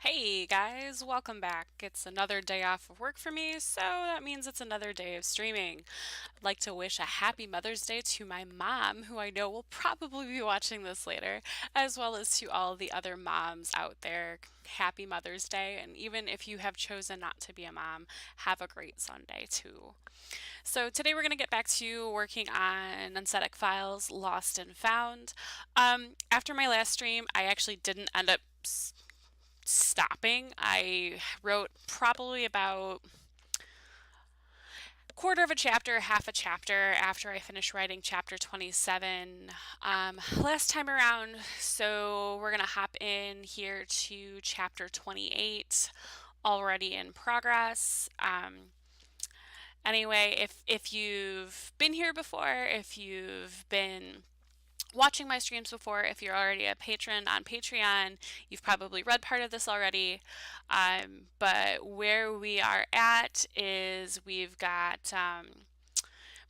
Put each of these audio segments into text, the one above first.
Hey guys, welcome back. It's another day off of work for me, so that means it's another day of streaming. I'd like to wish a happy Mother's Day to my mom, who I know will probably be watching this later, as well as to all the other moms out there. Happy Mother's Day, and even if you have chosen not to be a mom, have a great Sunday too. So today we're going to get back to working on UNSETIC Files, Lost and Found. After my last stream, I actually didn't end up stopping. I wrote probably about quarter of a chapter, half a chapter after I finished writing chapter 27 last time around. So we're going to hop in here to chapter 28, already in progress. Anyway, if you've been here before, if you've been watching my streams before, if you're already a patron on Patreon, you've probably read part of this already. But where we are at is we've got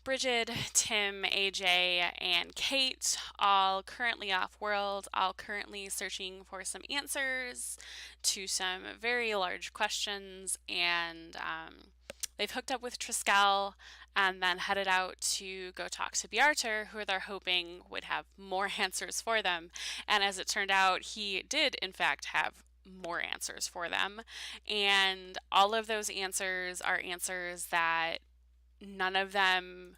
Bridget, Tim, AJ, and Kate all currently off world, all currently searching for some answers to some very large questions, and they've hooked up with Triskel and then headed out to go talk to Bjarter, who they're hoping would have more answers for them. And as it turned out, he did, in fact, have more answers for them. And all of those answers are answers that none of them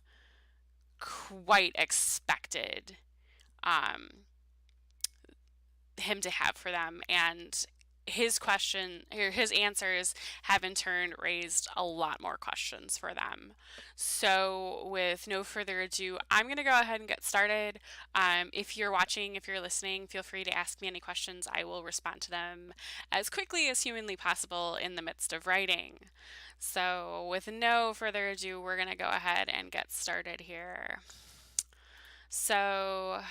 quite expected um, him to have for them. And his answers have in turn raised a lot more questions for them. So with no further ado, I'm going to go ahead and get started. If you're watching, if you're listening, feel free to ask me any questions. I will respond to them as quickly as humanly possible in the midst of writing. So with no further ado, we're going to go ahead and get started here. So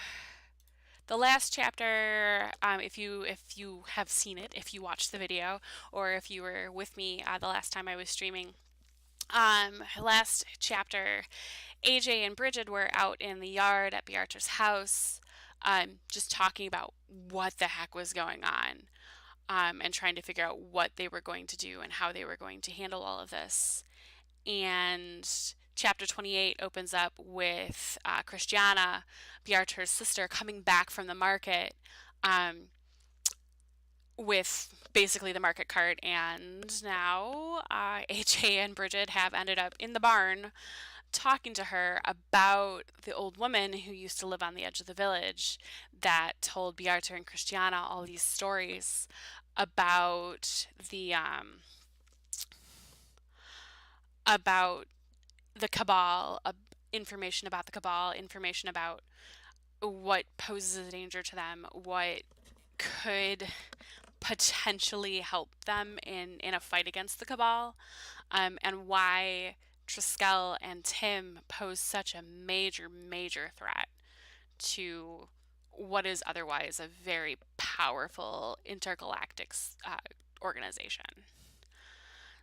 the last chapter, if you have seen it, if you watched the video, or if you were with me the last time I was streaming, last chapter, AJ and Bridget were out in the yard at Beatrice's house, just talking about what the heck was going on, and trying to figure out what they were going to do and how they were going to handle all of this. And chapter 28 opens up with Christiana, Bjarter's sister, coming back from the market with basically the market cart. And now HA and Bridget have ended up in the barn talking to her about the old woman who used to live on the edge of the village that told Bjarter and Christiana all these stories about about the cabal, information about the cabal, information about what poses a danger to them, what could potentially help them in a fight against the cabal, and why Triskel and Tim pose such a major threat to what is otherwise a very powerful intergalactic organization.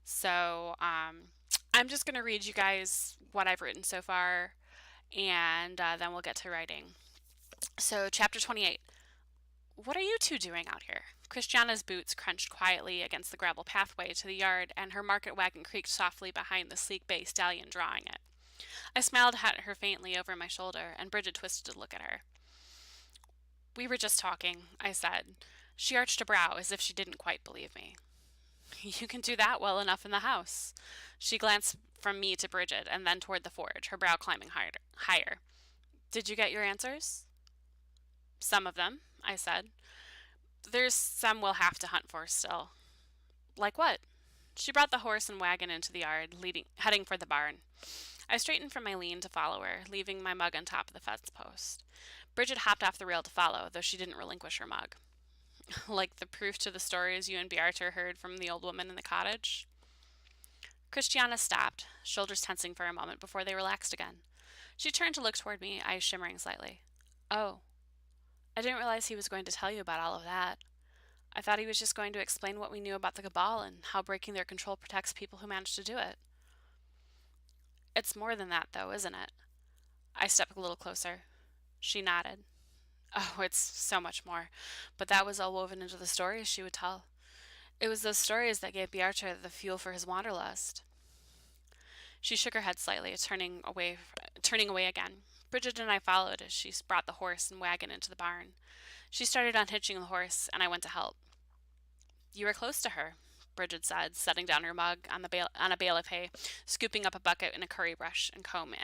So I'm just going to read you guys what I've written so far, and then we'll get to writing. So, chapter 28. What are you two doing out here? Christiana's boots crunched quietly against the gravel pathway to the yard, and her market wagon creaked softly behind the sleek bay stallion drawing it. I smiled at her faintly over my shoulder, and Bridget twisted to look at her. We were just talking, I said. She arched a brow as if she didn't quite believe me. You can do that well enough in the house. She glanced from me to Bridget and then toward the forge, her brow climbing higher. Did you get your answers? Some of them, I said. There's some we'll have to hunt for still. Like what? She brought the horse and wagon into the yard, heading for the barn. I straightened from my lean to follow her, leaving my mug on top of the fence post. Bridget hopped off the rail to follow, though she didn't relinquish her mug. Like the proof to the stories you and Bjarter heard from the old woman in the cottage? Christiana stopped, shoulders tensing for a moment before they relaxed again. She turned to look toward me, eyes shimmering slightly. Oh, I didn't realize he was going to tell you about all of that. I thought he was just going to explain what we knew about the Cabal and how breaking their control protects people who manage to do it. It's more than that, though, isn't it? I stepped a little closer. She nodded. Oh, it's so much more. But that was all woven into the stories she would tell. It was those stories that gave Bearter the fuel for his wanderlust. She shook her head slightly, turning away again. Bridget and I followed as she brought the horse and wagon into the barn. She started unhitching the horse, and I went to help. "You were close to her," Bridget said, setting down her mug on a bale of hay, scooping up a bucket and a curry brush and comb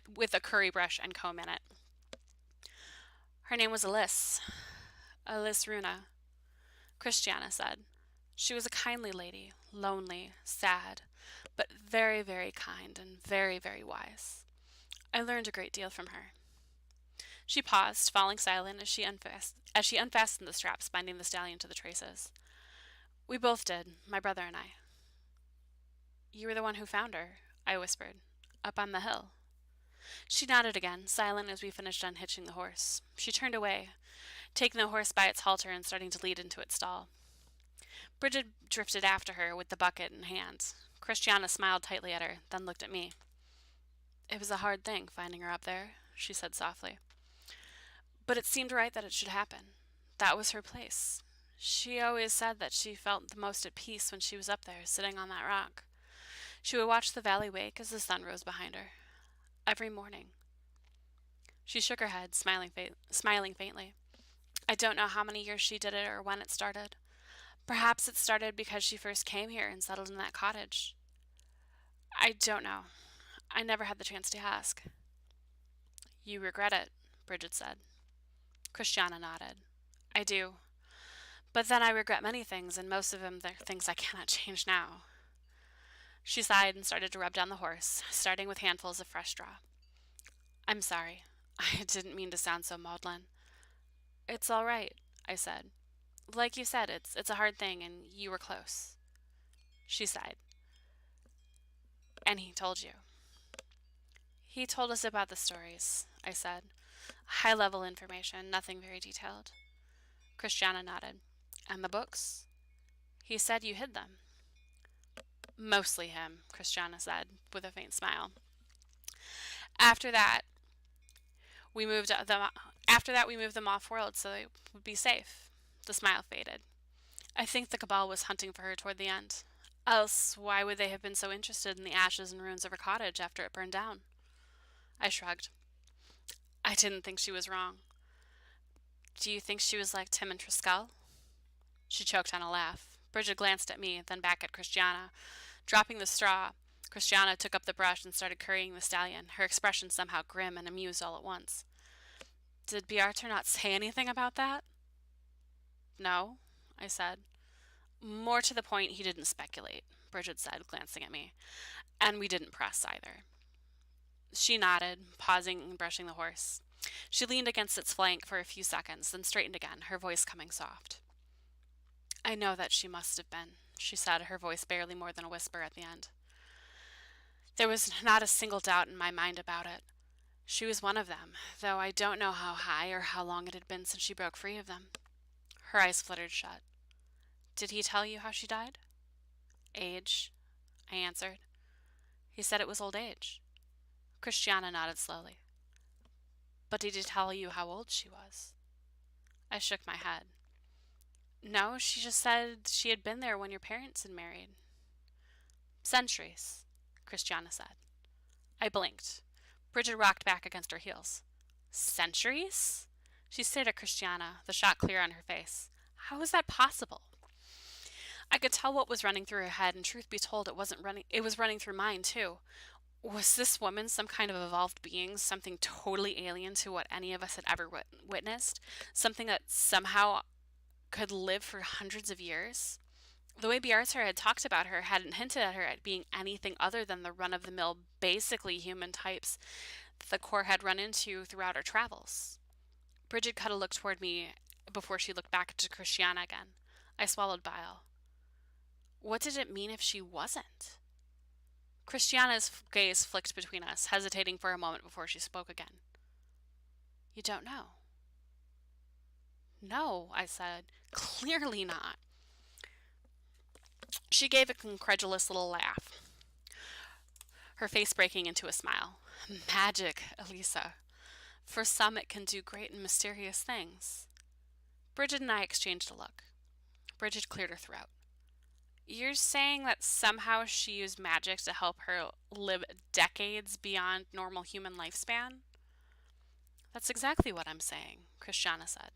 with a curry brush and comb in it. "Her name was Alice Runa," Christiana said. "She was a kindly lady, lonely, sad, but very, very kind and very, very wise. I learned a great deal from her." She paused, falling silent as she unfastened the straps binding the stallion to the traces. "We both did, my brother and I." "You were the one who found her," I whispered, "up on the hill." She nodded again, silent as we finished unhitching the horse. She turned away, taking the horse by its halter and starting to lead into its stall. Bridget drifted after her with the bucket in hand. Christiana smiled tightly at her, then looked at me. "It was a hard thing, finding her up there," she said softly. "But it seemed right that it should happen. That was her place. She always said that she felt the most at peace when she was up there, sitting on that rock. She would watch the valley wake as the sun rose behind her. Every morning." She shook her head, smiling faintly. "I don't know how many years she did it or when it started. Perhaps it started because she first came here and settled in that cottage. I don't know. I never had the chance to ask." "You regret it," Bridget said. Christiana nodded. "I do. But then I regret many things, and most of them are things I cannot change now." She sighed and started to rub down the horse, starting with handfuls of fresh straw. "I'm sorry. I didn't mean to sound so maudlin." "It's all right," I said. "Like you said, it's a hard thing, and you were close." She sighed. "And he told you?" "He told us about the stories," I said. "High-level information, nothing very detailed." Christiana nodded. "And the books?" "He said you hid them." "Mostly him," Christiana said, with a faint smile. After that, we moved them off-world so they would be safe." The smile faded. "I think the Cabal was hunting for her toward the end. Else, why would they have been so interested in the ashes and ruins of her cottage after it burned down?" I shrugged. "I didn't think she was wrong." "Do you think she was like Tim and Triskel?" She choked on a laugh. Bridget glanced at me, then back at Christiana. Dropping the straw, Christiana took up the brush and started currying the stallion, her expression somehow grim and amused all at once. "Did Bearter not say anything about that?" "No," I said. "More to the point, he didn't speculate," Bridget said, glancing at me. "And we didn't press either." She nodded, pausing and brushing the horse. She leaned against its flank for a few seconds, then straightened again, her voice coming soft. "I know that she must have been," she said, her voice barely more than a whisper at the end. There was not a single doubt in my mind about it. She was one of them, though I don't know how high or how long it had been since she broke free of them. Her eyes fluttered shut. "Did he tell you how she died?" "Age," I answered. "He said it was old age." Christiana nodded slowly. "But did he tell you how old she was?" I shook my head. "No, she just said she had been there when your parents had married." "Centuries," Christiana said. I blinked. Bridget rocked back against her heels. "Centuries?" She stared at Christiana, the shock clear on her face. "How is that possible?" I could tell what was running through her head, and truth be told, it was running through mine too. Was this woman some kind of evolved being, something totally alien to what any of us had ever witnessed? Something that somehow could live for hundreds of years? The way Bearter had talked about her hadn't hinted at her at being anything other than the run-of-the-mill, basically human types the Corps had run into throughout our travels. Bridget cut a look toward me before she looked back to Christiana again. I swallowed bile. What did it mean if she wasn't? Christiana's gaze flicked between us, hesitating for a moment before she spoke again. "You don't know?" "No," I said. "Clearly not." She gave a incredulous little laugh, her face breaking into a smile. "Magic, Elisa. For some it can do great and mysterious things." Bridget and I exchanged a look. Bridget cleared her throat. You're saying that somehow she used magic to help her live decades beyond normal human lifespan? That's exactly what I'm saying, Christiana said.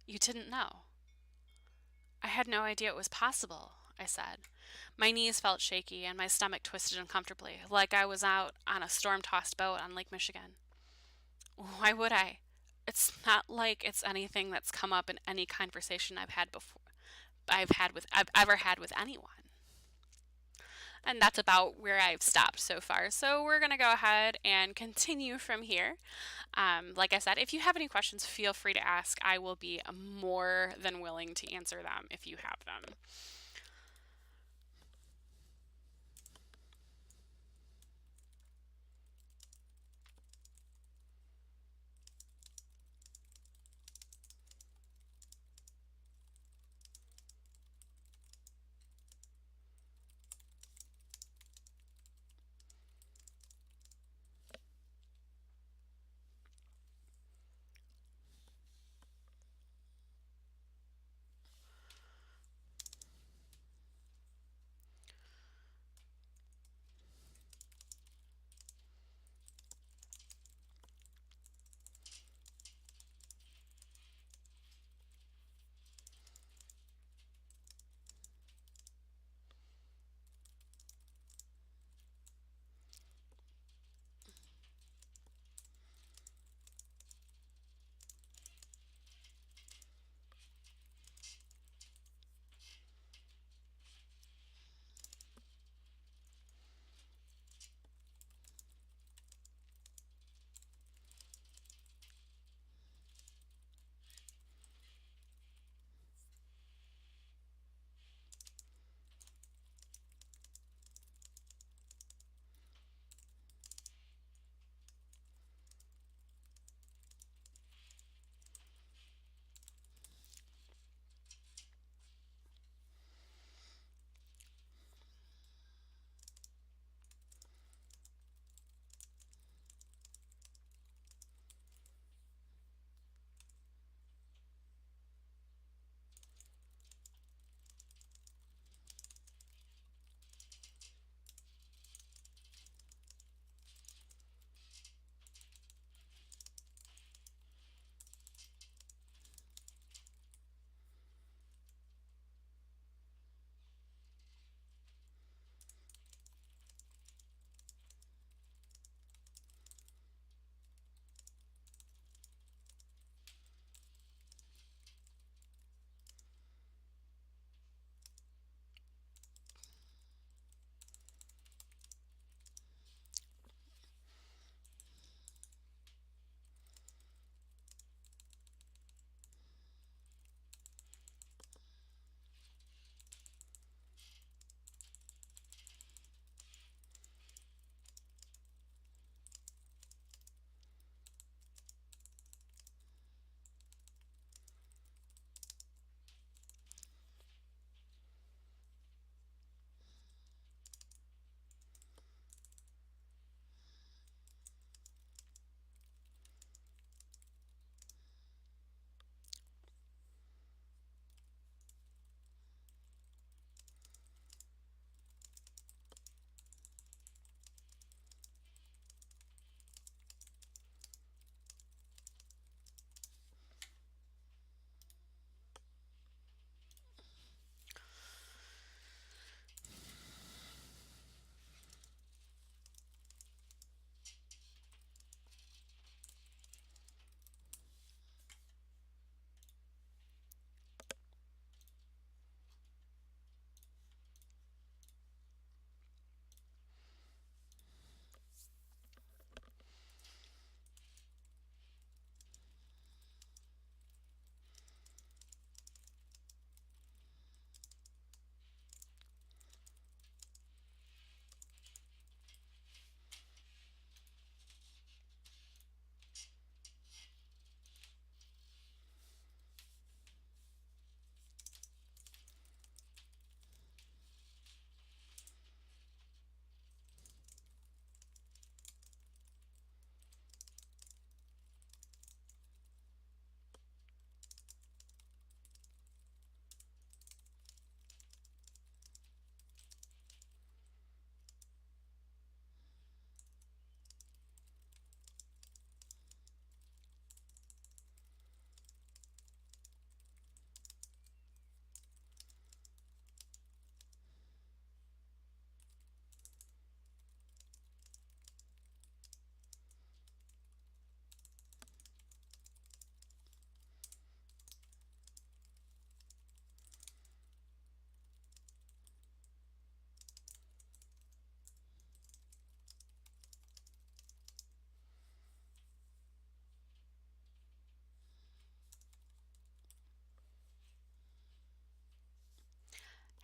You didn't know. I had no idea it was possible, I said. My knees felt shaky and my stomach twisted uncomfortably, like I was out on a storm-tossed boat on Lake Michigan. Why would I? It's not like it's anything that's come up in any conversation I've ever had with anyone. And that's about where I've stopped so far. So we're going to go ahead and continue from here. Like I said, if you have any questions, feel free to ask. I will be more than willing to answer them if you have them.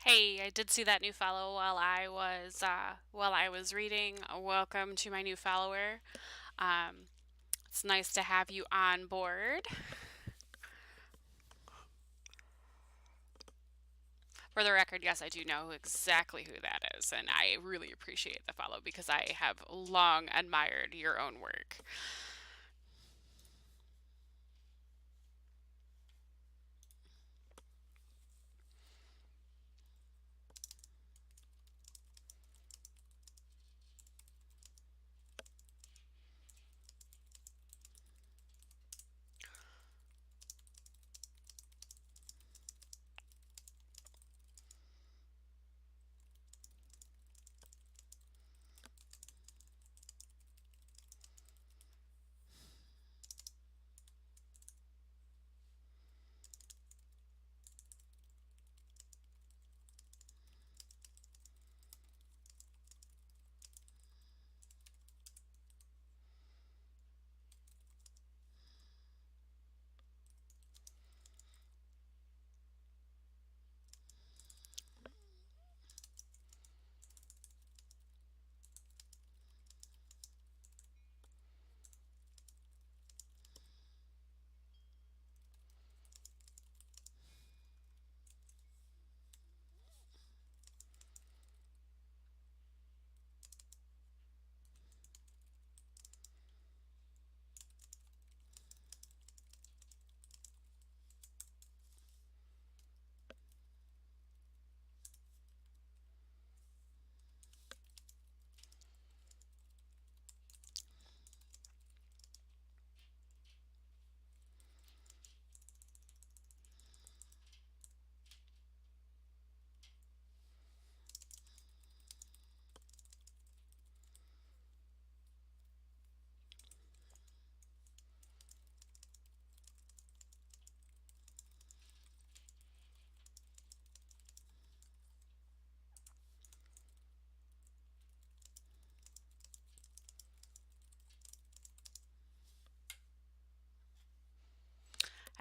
Hey, I did see that new follow while I was reading. Welcome to my new follower. Um, it's nice to have you on board. For the record, yes, I do know exactly who that is, and I really appreciate the follow because I have long admired your own work.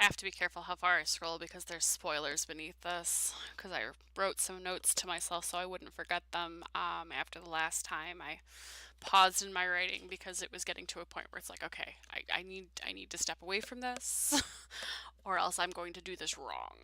I have to be careful how far I scroll because there's spoilers beneath this. Because I wrote some notes to myself so I wouldn't forget them after the last time. I paused in my writing because it was getting to a point where it's like, okay, I need to step away from this, or else I'm going to do this wrong.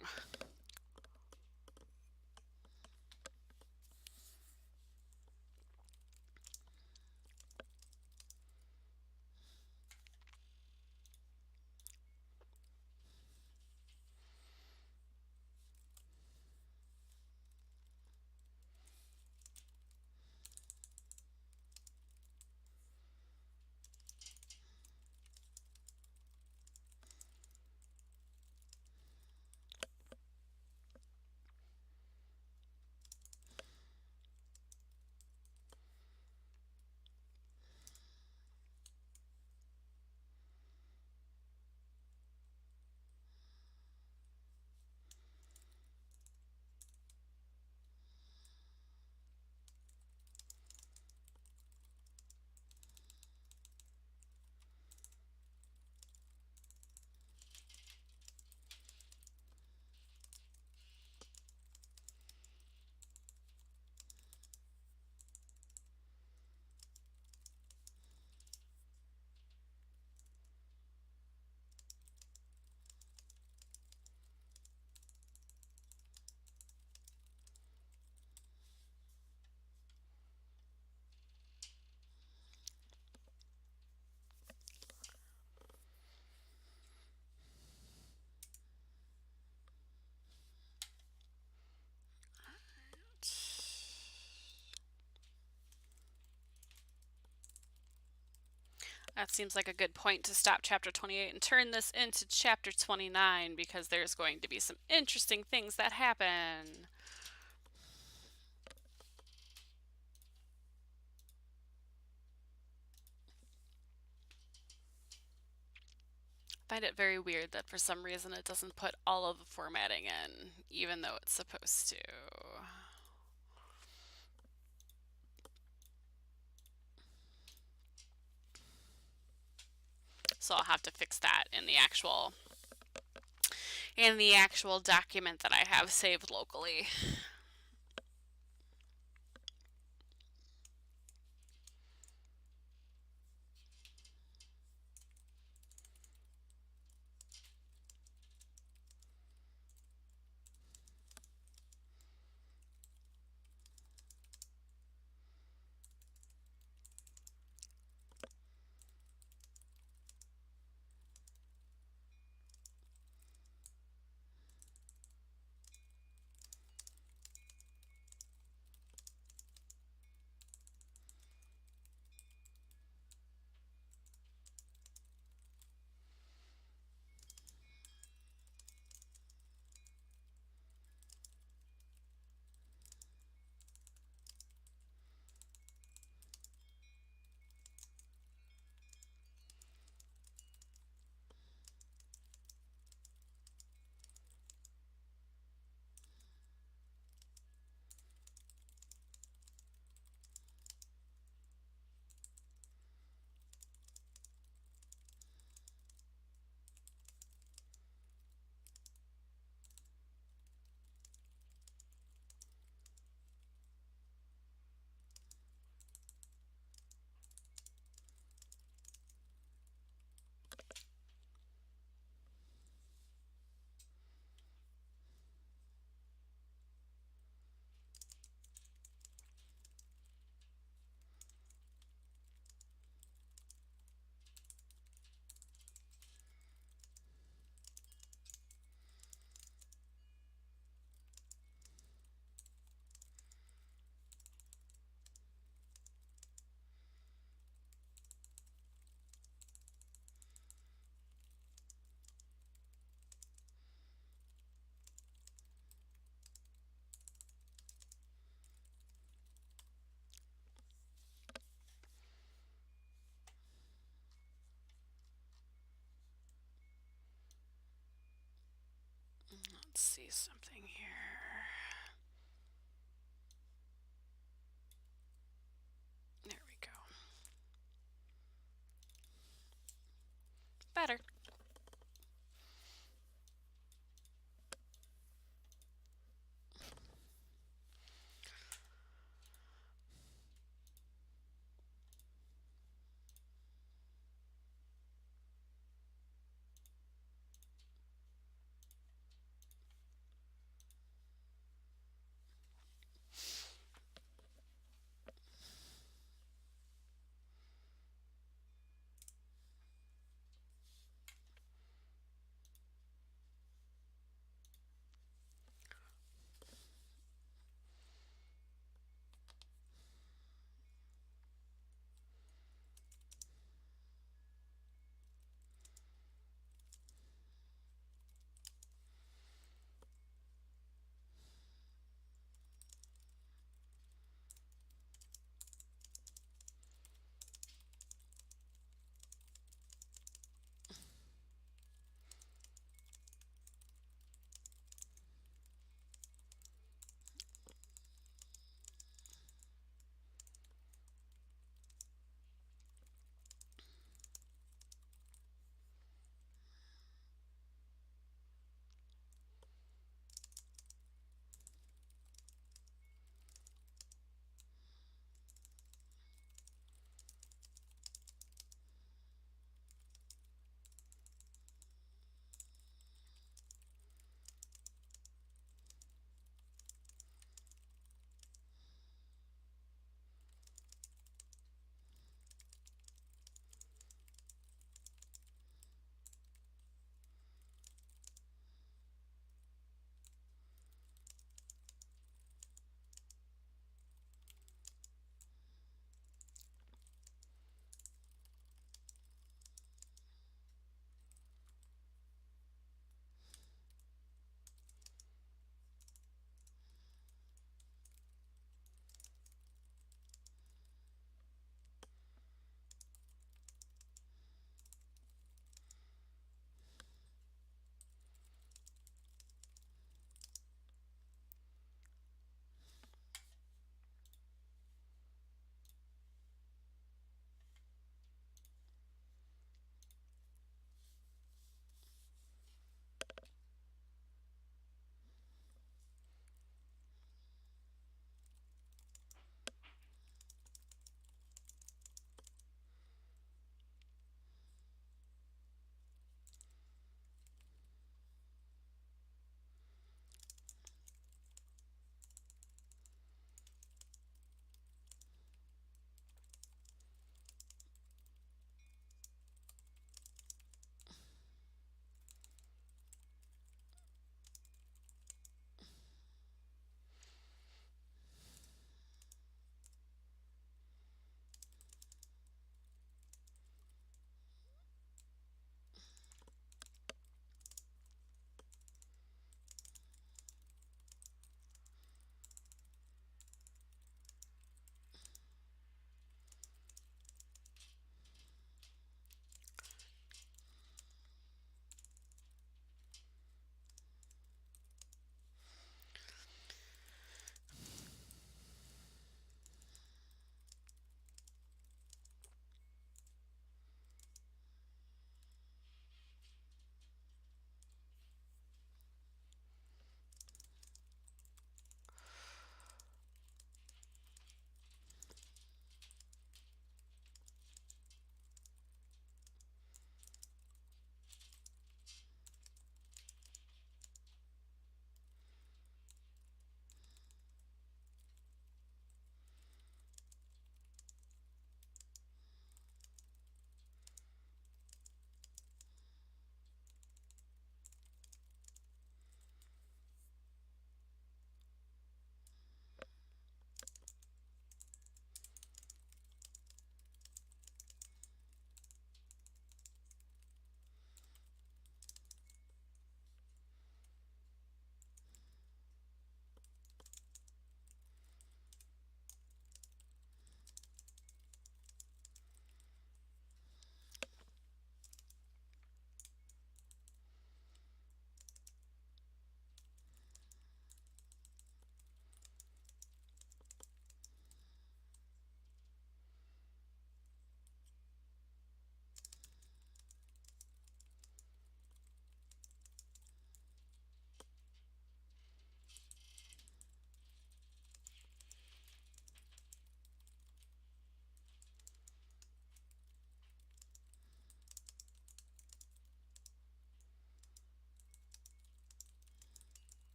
That seems like a good point to stop chapter 28 and turn this into chapter 29 because there's going to be some interesting things that happen. I find it very weird that for some reason it doesn't put all of the formatting in, even though it's supposed to. So I'll have to fix that in the actual document that I have saved locally. Let's see something here. There we go. Better.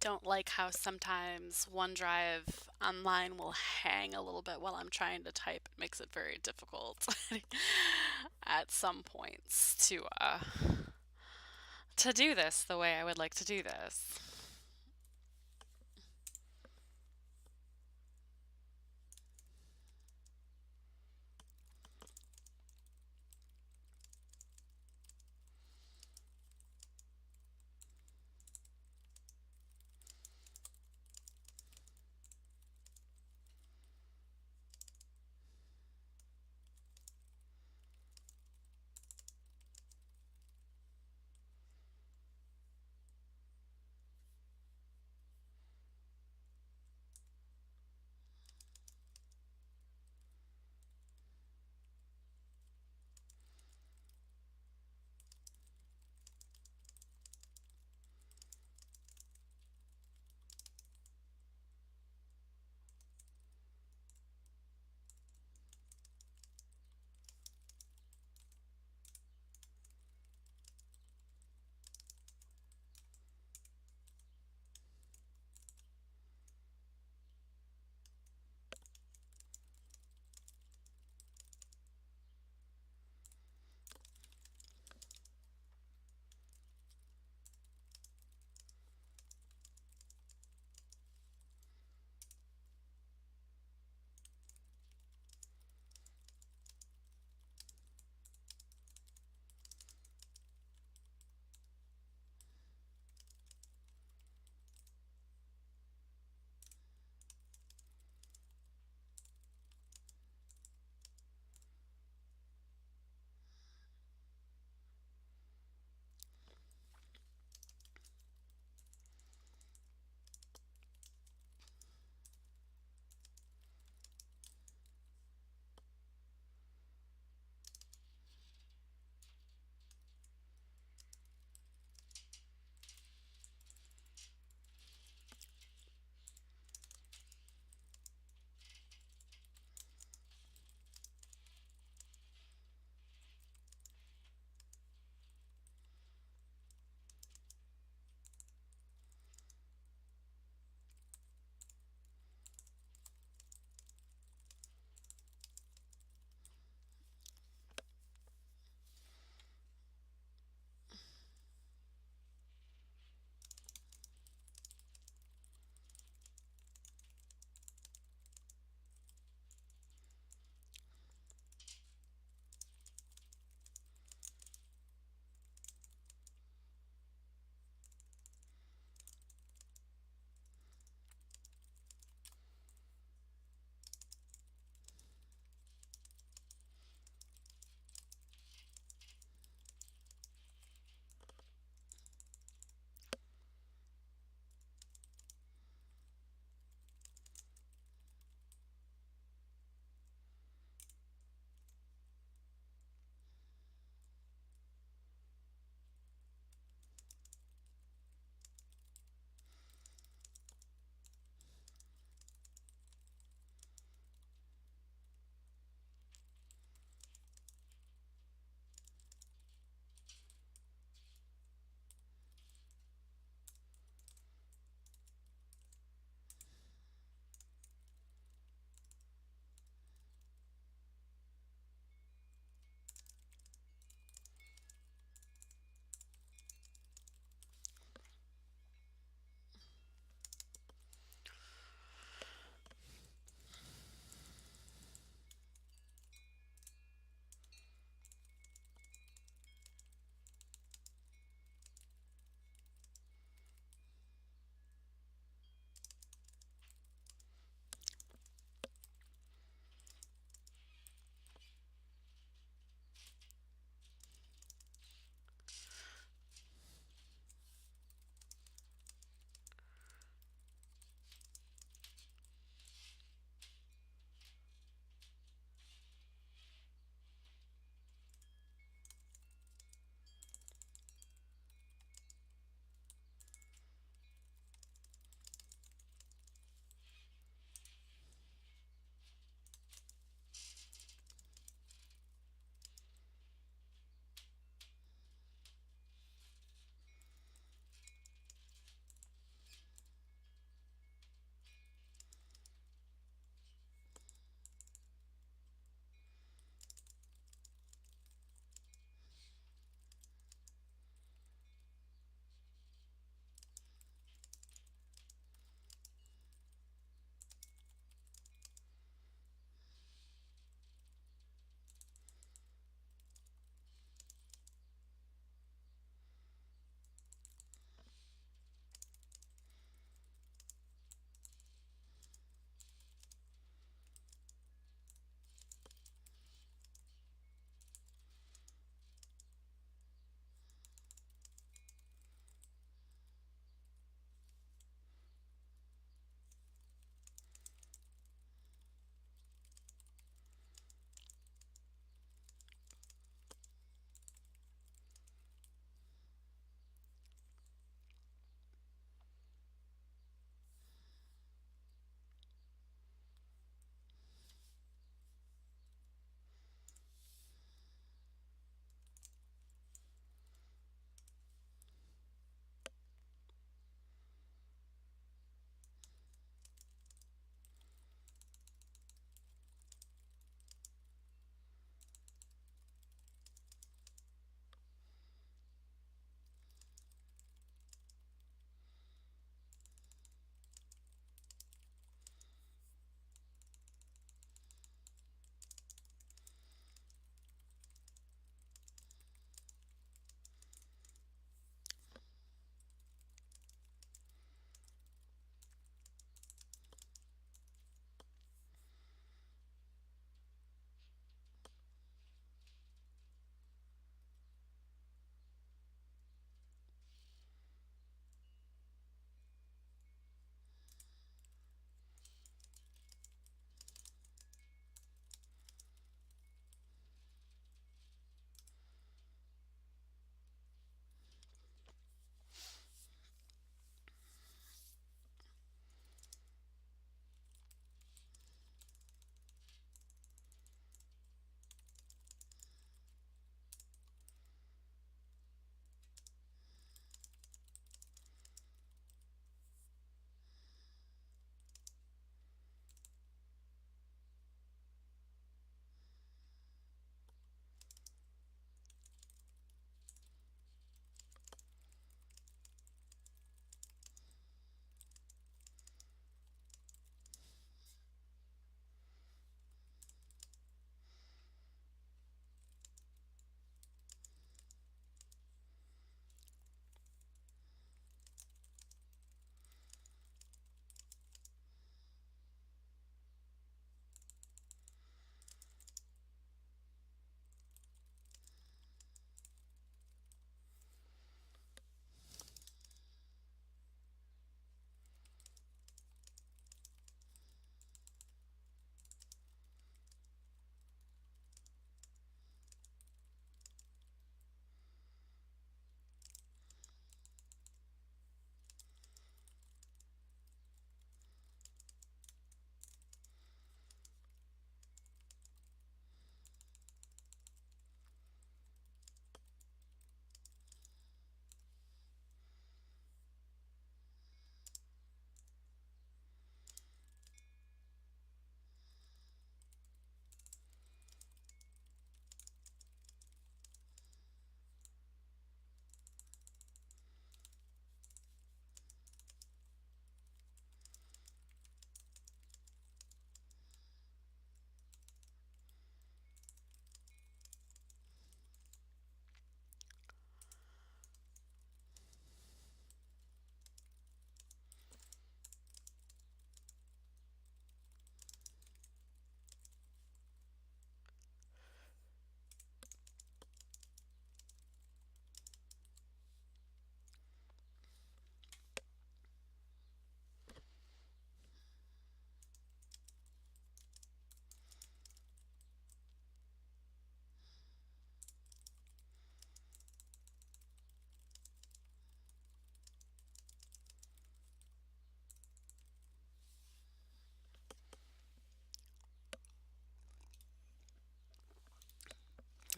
don't like how sometimes OneDrive online will hang a little bit while I'm trying to type. It makes it very difficult at some points to do this the way I would like to do this.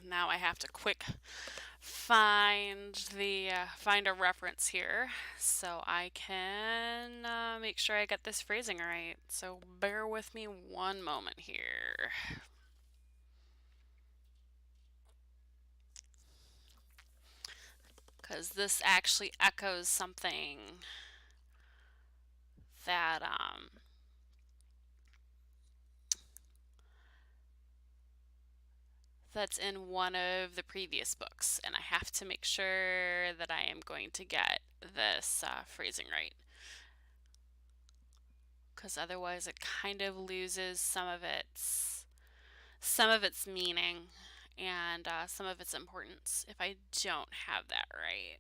now I have to quick find a reference here so I can make sure I get this phrasing right. So bear with me one moment here. Because this actually echoes something that that's in one of the previous books, and I have to make sure that I am going to get this phrasing right, because otherwise it kind of loses some of its meaning and some of its importance if I don't have that right.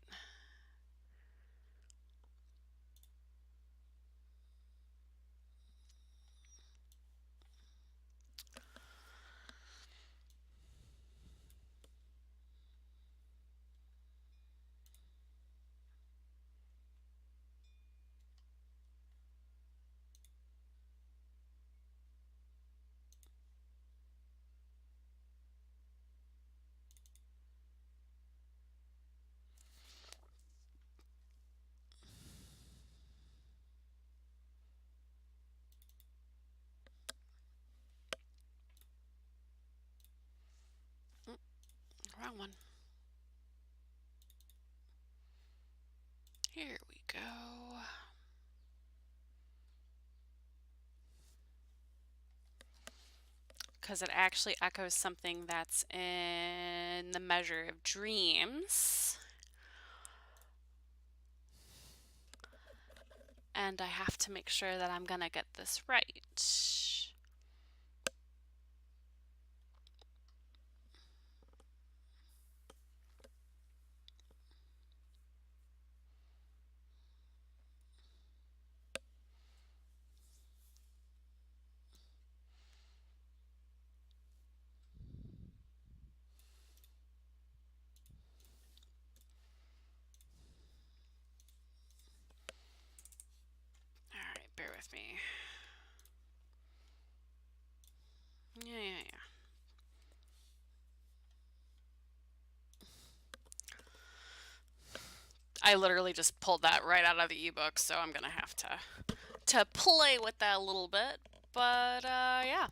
Wrong one. Here we go. Because it actually echoes something that's in the measure of dreams. And I have to make sure that I'm gonna get this right. Alright, bear with me. Yeah. I literally just pulled that right out of the ebook, so I'm gonna have to play with that a little bit. But yeah.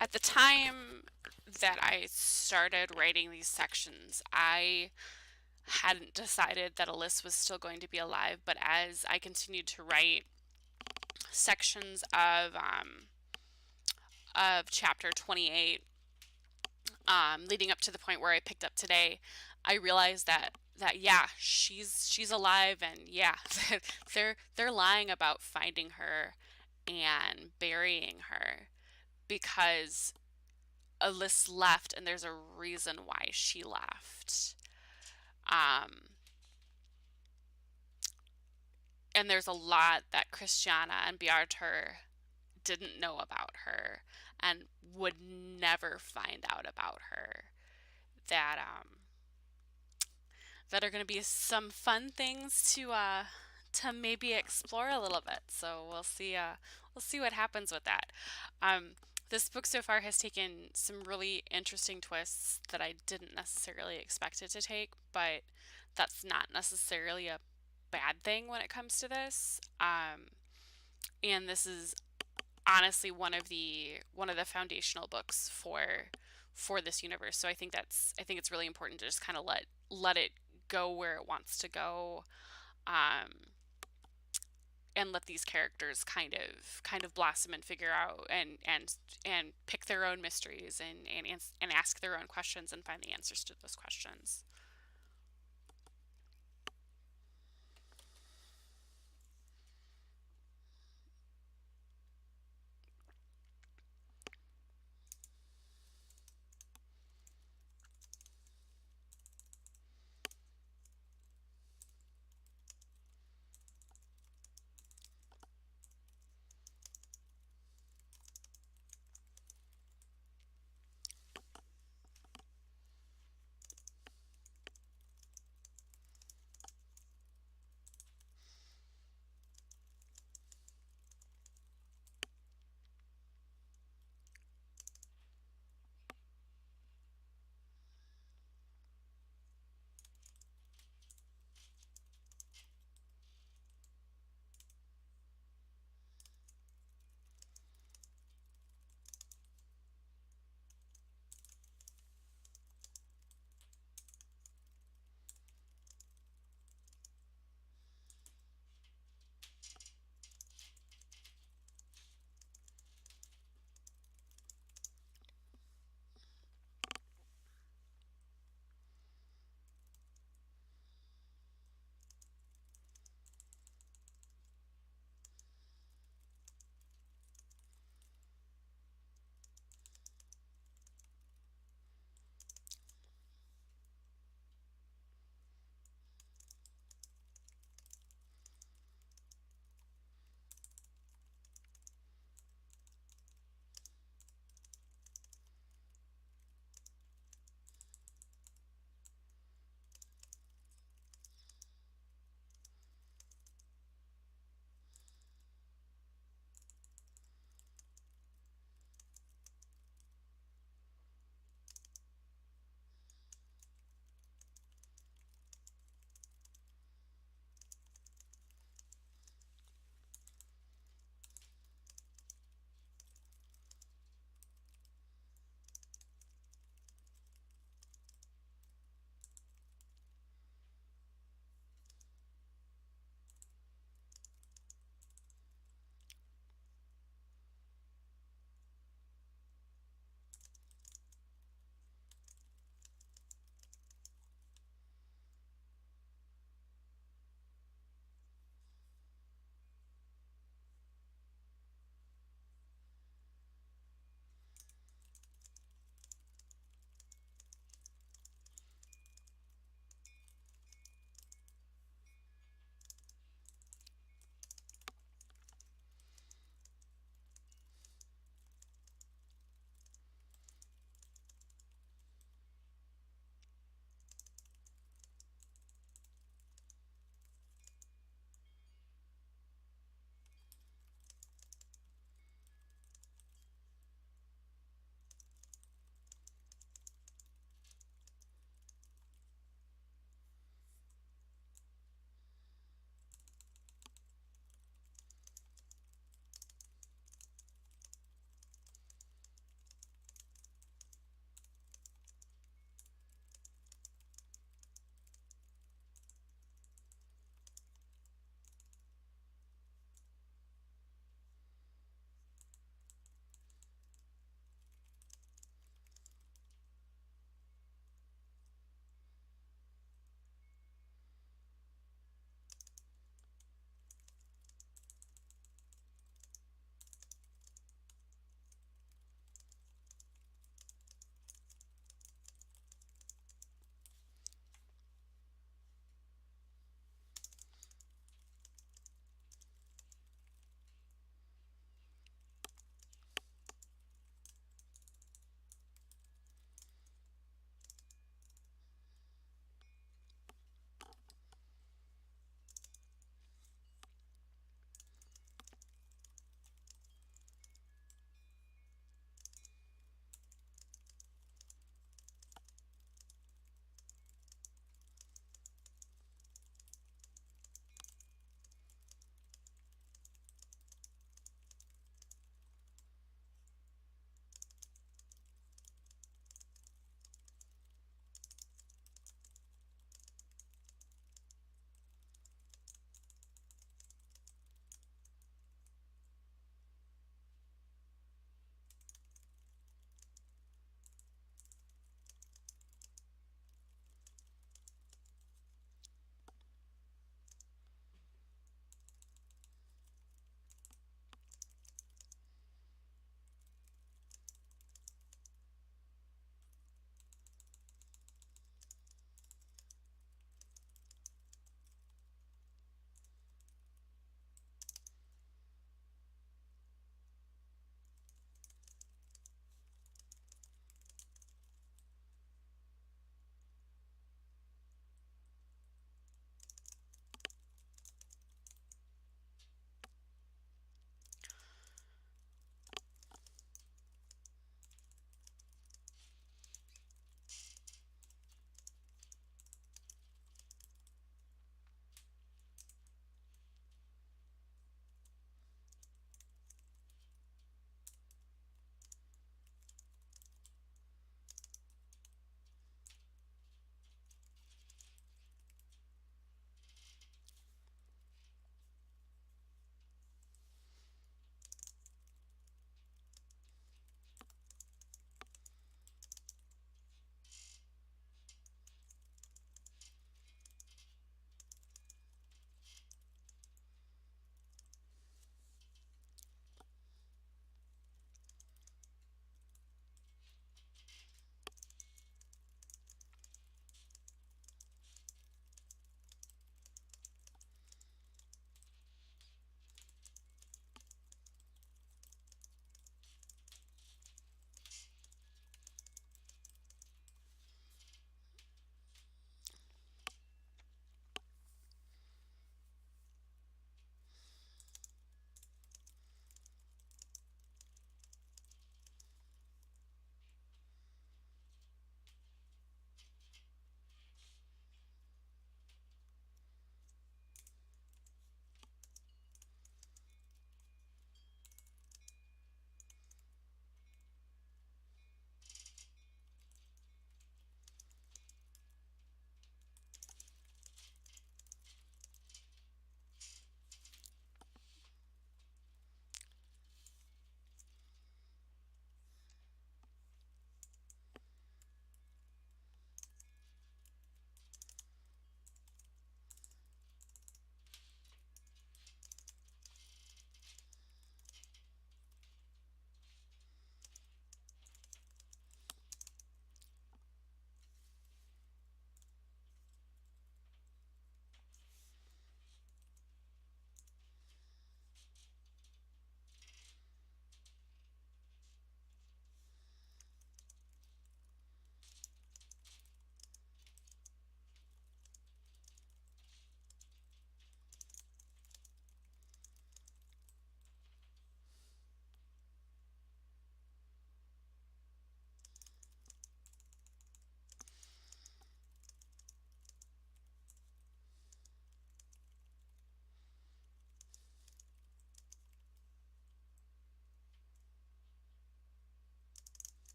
At the time that I started writing these sections, I hadn't decided that Alyssa was still going to be alive, but as I continued to write sections of chapter 28, leading up to the point where I picked up today, I realized that yeah, she's alive, and yeah, they're lying about finding her and burying her because Alyssa left, and there's a reason why she left. Um, and there's a lot that Christiana and Bjartur didn't know about her and would never find out about her. That that are going to be some fun things to maybe explore a little bit. So we'll see what happens with that. Um, this book so far has taken some really interesting twists that I didn't necessarily expect it to take, but that's not necessarily a bad thing when it comes to this. And this is honestly one of the foundational books for this universe. So I think it's really important to just kind of let it go where it wants to go, um, and let these characters kind of blossom and figure out and pick their own mysteries and ask their own questions and find the answers to those questions.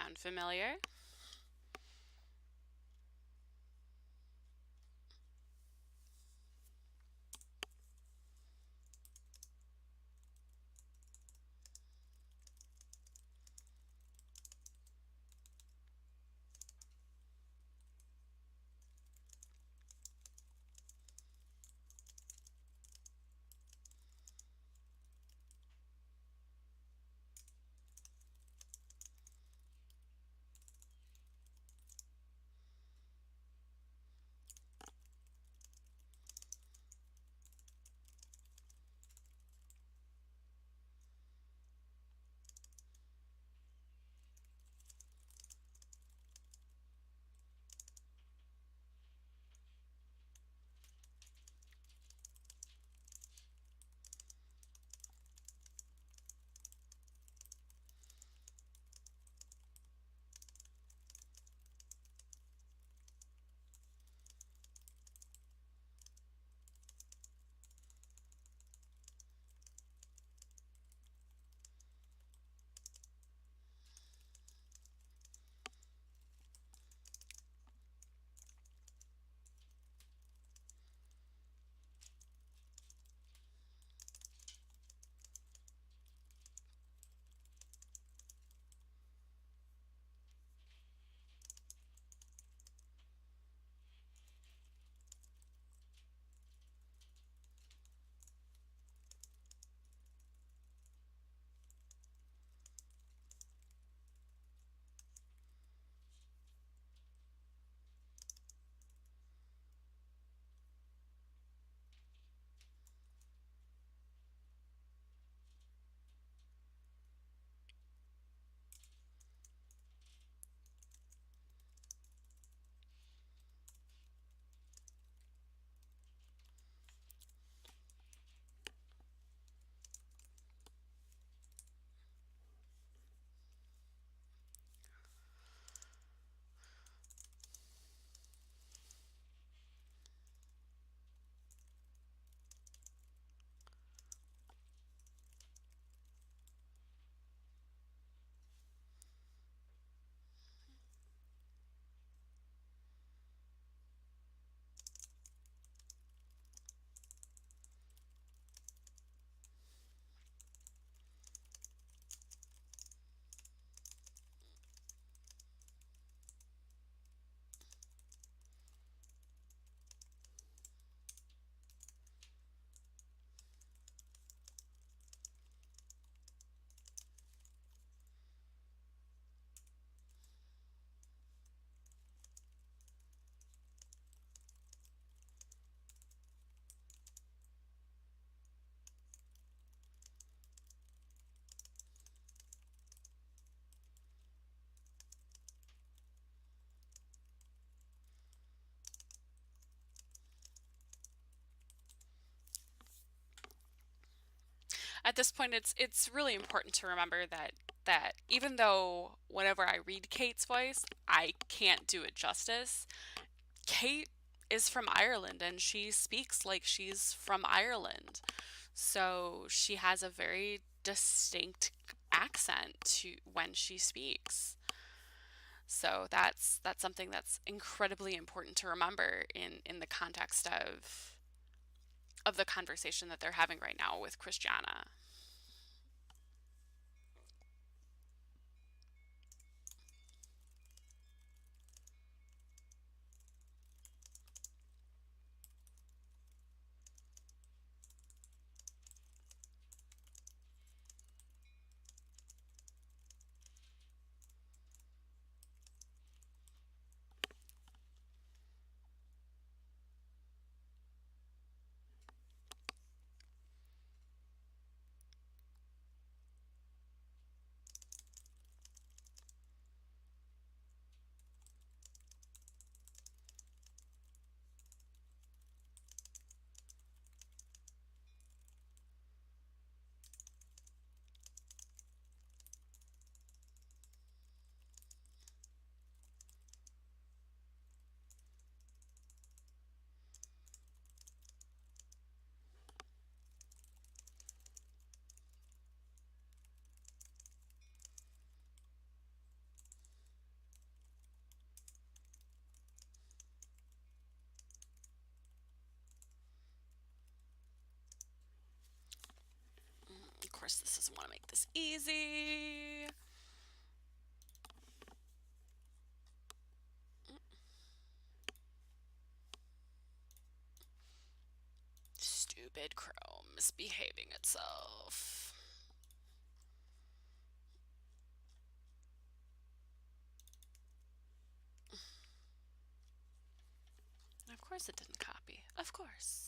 sound familiar? At this point, it's really important to remember that even though whenever I read Kate's voice, I can't do it justice, Kate is from Ireland and she speaks like she's from Ireland. So she has a very distinct accent to when she speaks. So that's something that's incredibly important to remember in the context of the conversation that they're having right now with Christiana. course, this doesn't want to make this easy. Stupid Chrome misbehaving itself. Of course it didn't copy. Of course.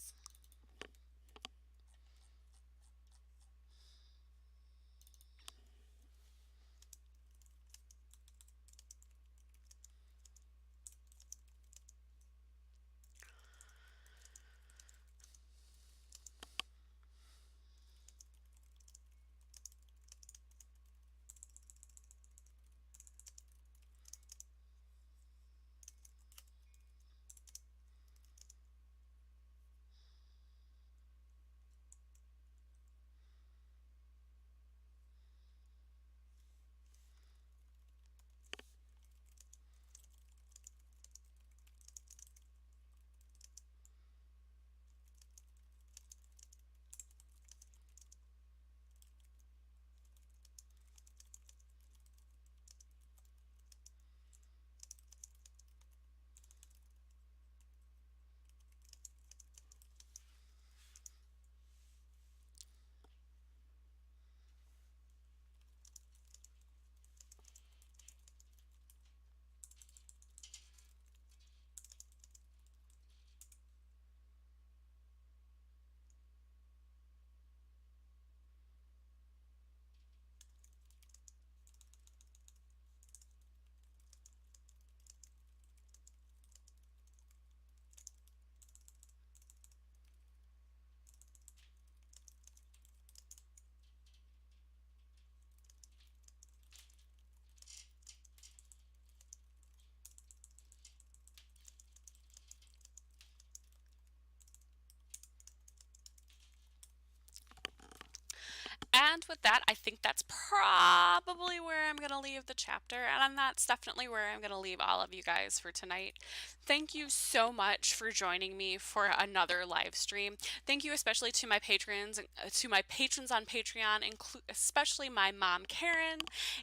And with that, I think that's probably where I'm going to leave the chapter. And that's definitely where I'm going to leave all of you guys for tonight. Thank you so much for joining me for another live stream. Thank you especially to my patrons, on Patreon, especially my mom, Karen,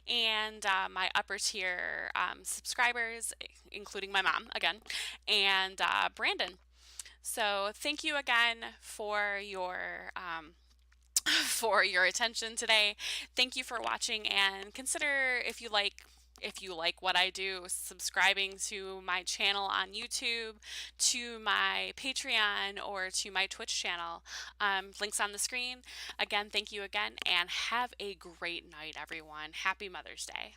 and my upper tier subscribers, including my mom, again, and Brandon. So thank you again for your attention today. Thank you for watching, and consider, if you like what I do, subscribing to my channel on YouTube, to my Patreon, or to my Twitch channel. Links on the screen. Again, thank you again, and have a great night, everyone. Happy Mother's Day.